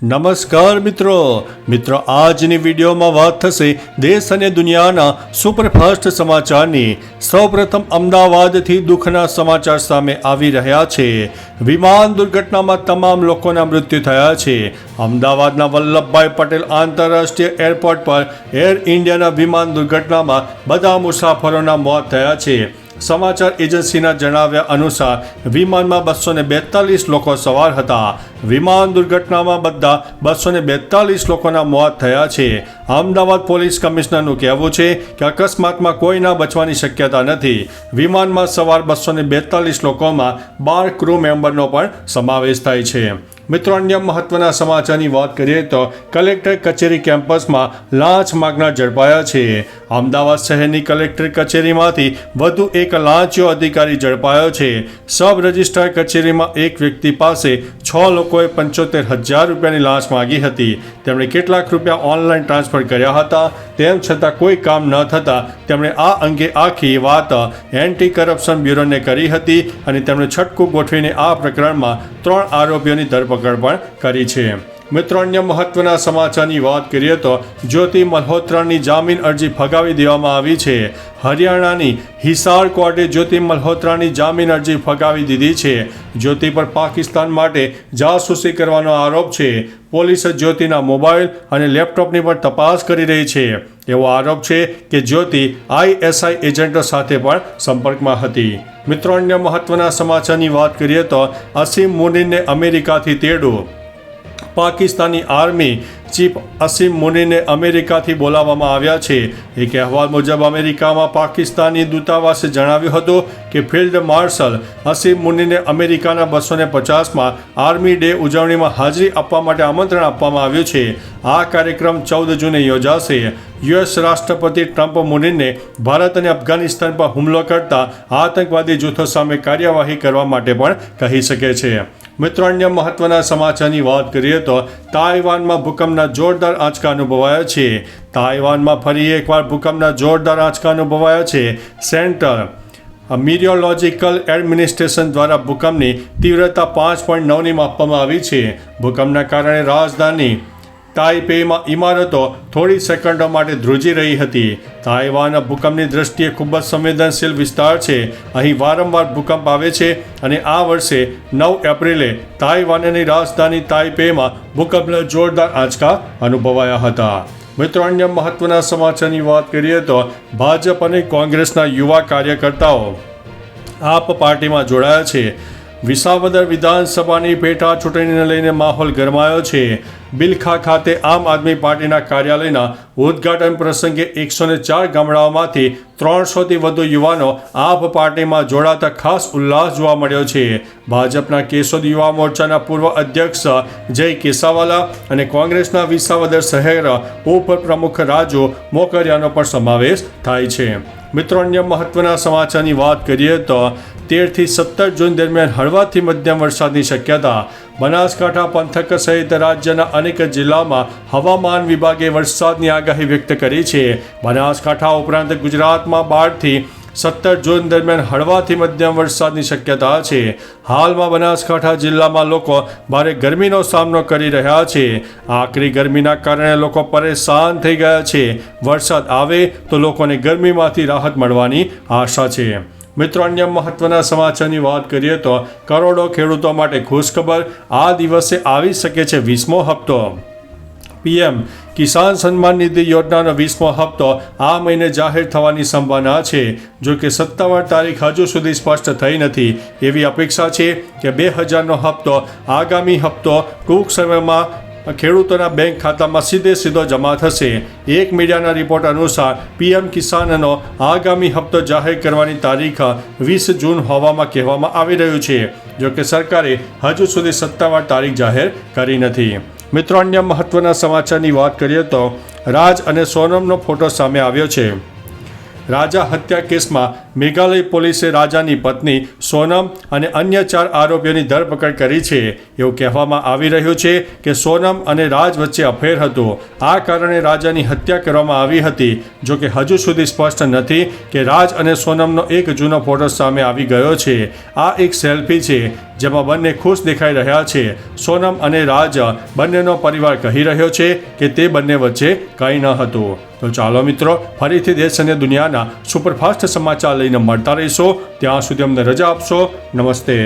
નમસ્કાર મિત્રો આજની વિડીયોમાં વાત થશે દેશ અને દુનિયાના સુપરફાસ્ટ સમાચારની। સૌપ્રથમ અમદાવાદથી દુઃખના સમાચાર સામે આવી રહ્યા છે। વિમાન દુર્ઘટનામાં તમામ લોકોના મૃત્યુ થયા છે। અમદાવાદના વલ્લભભાઈ પટેલ આંતરરાષ્ટ્રીય એરપોર્ટ પર એર ઇન્ડિયાના વિમાન દુર્ઘટનામાં બધા મુસાફરોના મોત થયા છે। સમાચાર એજન્સીના જણાવ્યા અનુસાર વિમાનમાં 242 લોકો સવાર હતા। વિમાન દુર્ઘટનામાં બધા 242 લોકોના મોત થયા છે। અમદાવાદ પોલીસ કમિશનરનું કહેવું છે કે અકસ્માતમાં કોઈના બચવાની શક્યતા નથી। વિમાનમાં સવાર 242 લોકોમાં 12 ક્રૂ મેમ્બરનો પણ સમાવેશ થાય છે। મિત્રો, અન્ય મહત્વના સમાચારની વાત કરીએ તો કલેક્ટર કચેરી કેમ્પસમાં લાંચ માગનાર ઝડપાયા છે। અમદાવાદ શહેરની કલેક્ટર કચેરીમાંથી વધુ એક લાંચિયો અધિકારી ઝડપાયો છે। સબ રજિસ્ટ્રાર કચેરીમાં એક વ્યક્તિ પાસે 6 લોકોએ 75,000 રૂપિયાની લાંચ માગી હતી। તેમણે કેટલાક રૂપિયા ઓનલાઈન ટ્રાન્સફર કર્યા હતા, તેમ છતાં કોઈ કામ ન થતાં તેમણે આ અંગે આખી વાત એન્ટી કરપ્શન બ્યુરોને કરી હતી અને તેમણે છટકું ગોઠવીને આ પ્રકરણમાં 3 આરોપીઓની ધરપકડ પણ કરી છે। મિત્રો, અન્ય મહત્વના સમાચારની વાત કરીએ તો જ્યોતિ મલ્હોત્રાની જામીન અરજી ફગાવી દેવામાં આવી છે। હરિયાણાની હિસાર કોર્ટે જ્યોતિ મલ્હોત્રાની જામીન અરજી ફગાવી દીધી છે। જ્યોતિ પર પાકિસ્તાન માટે જાસૂસી કરવાનો આરોપ છે। પોલીસે જ્યોતિના મોબાઈલ અને લેપટોપની પણ તપાસ કરી રહી છે। એવો આરોપ છે કે જ્યોતિ ISI એજન્ટો સાથે પણ સંપર્કમાં હતી। મિત્રો, અન્ય મહત્વના સમાચારની વાત કરીએ તો અસીમ મુનીરને અમેરિકાથી તેડું। પાકિસ્તાની આર્મી ચીફ અસીમ મુનીરને અમેરિકાથી બોલાવવામાં આવ્યા છે। એક અહેવાલ મુજબ અમેરિકામાં પાકિસ્તાની દૂતાવાસે જણાવ્યું હતું કે ફિલ્ડ માર્શલ અસીમ મુનીરને અમેરિકાના 250માં આર્મી ડે ઉજવણીમાં હાજરી આપવા માટે આમંત્રણ આપવામાં આવ્યું છે। આ કાર્યક્રમ 14 જૂને યોજાશે। US રાષ્ટ્રપતિ ટ્રમ્પ મુનીરને ભારત અને અફઘાનિસ્તાન પર હુમલો કરતા આતંકવાદી જૂથો સામે કાર્યવાહી કરવા માટે પણ કહી શકે છે। મિત્રો, અન્ય મહત્વના સમાચારની વાત કરીએ તો તાઇવાનમાં ભૂકંપના જોરદાર આંચકા અનુભવાયા છે। તાઇવાનમાં ફરી એકવાર ભૂકંપના જોરદાર આંચકા અનુભવાયા છે। સેન્ટ્રલ મીટિયોરોલોજિકલ એડમિનિસ્ટ્રેશન દ્વારા ભૂકંપની તીવ્રતા 5.9ની માપવામાં આવી છે। ભૂકંપના કારણે રાજધાની તાઇપેઈમાં ઇમારતો થોડી સેકન્ડો માટે ધ્રુજી રહી હતી। તાઇવાન ભૂકંપની દ્રષ્ટિએ ખૂબ જ સંવેદનશીલ વિસ્તાર છે। અહીં વારંવાર ભૂકંપ આવે છે અને આ વર્ષે 9 એપ્રિલે તાઇવાનની રાજધાની તાઇપેઈમાં ભૂકંપના જોરદાર આંચકા અનુભવાયા હતા। મિત્રો, અન્ય મહત્વના સમાચારની વાત કરીએ તો ભાજપ અને કોંગ્રેસના યુવા કાર્યકર્તાઓ આપ પાર્ટીમાં જોડાયા છે। વિસાવદર વિધાનસભાની પેટા ચૂંટણીને લઈને માહોલ ગરમાયો છે। બિલખા ખાતે આમ આદમી પાર્ટીના કાર્યાલયના ઉદ્ઘાટન પ્રસંગે 104 ગામડાઓમાંથી 300થી વધુ યુવાનો આપ પાર્ટીમાં જોડાતા ખાસ ઉલ્લાસ જોવા મળ્યો છે। ભાજપના કેશોદ યુવા મોરચાના પૂર્વ અધ્યક્ષ જય કેસાવાલા અને કોંગ્રેસના વિસાવદર શહેર ઉપપ્રમુખ રાજુ મોકરિયાનો પણ સમાવેશ થાય છે। મિત્રો, અન્ય મહત્વના સમાચારની વાત કરીએ તો 13 થી 17 જૂન દરમિયાન હળવાથી મધ્યમ વરસાદની શક્યતા। બનાસકાંઠા પંથક સહિત રાજ્યના અનેક જિલ્લામાં હવામાન વિભાગે વરસાદની આગાહી વ્યક્ત કરી છે। બનાસકાંઠા ઉપરાંત ગુજરાતમાં 12 થી 17 જૂન દરમિયાન હળવાથી મધ્યમ વરસાદની શક્યતા છે। હાલમાં બનાસકાંઠા જિલ્લામાં લોકો ભારે ગરમીનો સામનો કરી રહ્યા છે। આકરી ગરમીના કારણે લોકો પરેશાન થઈ ગયા છે। વરસાદ આવે તો લોકોને ગરમીમાંથી રાહત મળવાની આશા છે। મિત્રો, અન્ય મહત્વના સમાચારની વાત કરીએ તો કરોડો ખેડૂતો માટે ખુશખબર। આ દિવસે આવી શકે છે 20મો હપ્તો। PM કિસાન સન્માન નિધિ યોજનાનો 20મો હપ્તો આ મહિને જાહેર થવાની સંભાવના છે। જો કે સત્તાવાર તારીખ હજુ સુધી સ્પષ્ટ થઈ નથી। એવી અપેક્ષા છે કે 2000નો હપ્તો આગામી હપ્તો ટૂંક સમયમાં ખેડૂતોના બેંક ખાતામાં સીધો જમા થશે। એક મીડિયાના રિપોર્ટ અનુસાર PM કિસાનનો આગામી હપ્તો જાહેર કરવાની તારીખ 20 જૂન હોવામાં કહેવામાં આવી રહ્યું છે। જો કે સરકારે હજુ સુધી સત્તાવાર તારીખ જાહેર કરી નથી। મિત્રો, અન્ય મહત્વના સમાચારની વાત કરીએ તો રાજ અને સોનમનો ફોટો સામે આવ્યો છે। રાજા હત્યા કેસમાં મેઘાલય પોલીસે રાજાની પત્ની સોનમ અને અન્ય 4 આરોપીઓની ધરપકડ કરી છે. એવું કહેવામાં આવી રહ્યું છે કે સોનમ અને રાજ વચ્ચે અફેર હતું. આ કારણે રાજાની હત્યા કરવામાં આવી હતી. જો કે હજુ સુધી સ્પષ્ટ નથી કે રાજ અને સોનમનો એક જૂનો ફોટો સામે આવી ગયો છે. આ એક સેલ્ફી છે જેમાં બંને ખુશ દેખાઈ રહ્યા છે. સોનમ અને રાજ બંનેનો પરિવાર કહી રહ્યો છે કે તે બંને વચ્ચે કંઈ ન હતું. તો ચાલો મિત્રો, ફરીથી દેશ અને દુનિયાના સુપરફાસ્ટ સમાચાર લઈને મળતા રહીશો. ત્યાં સુધી અમને રજા આપશો. નમસ્તે.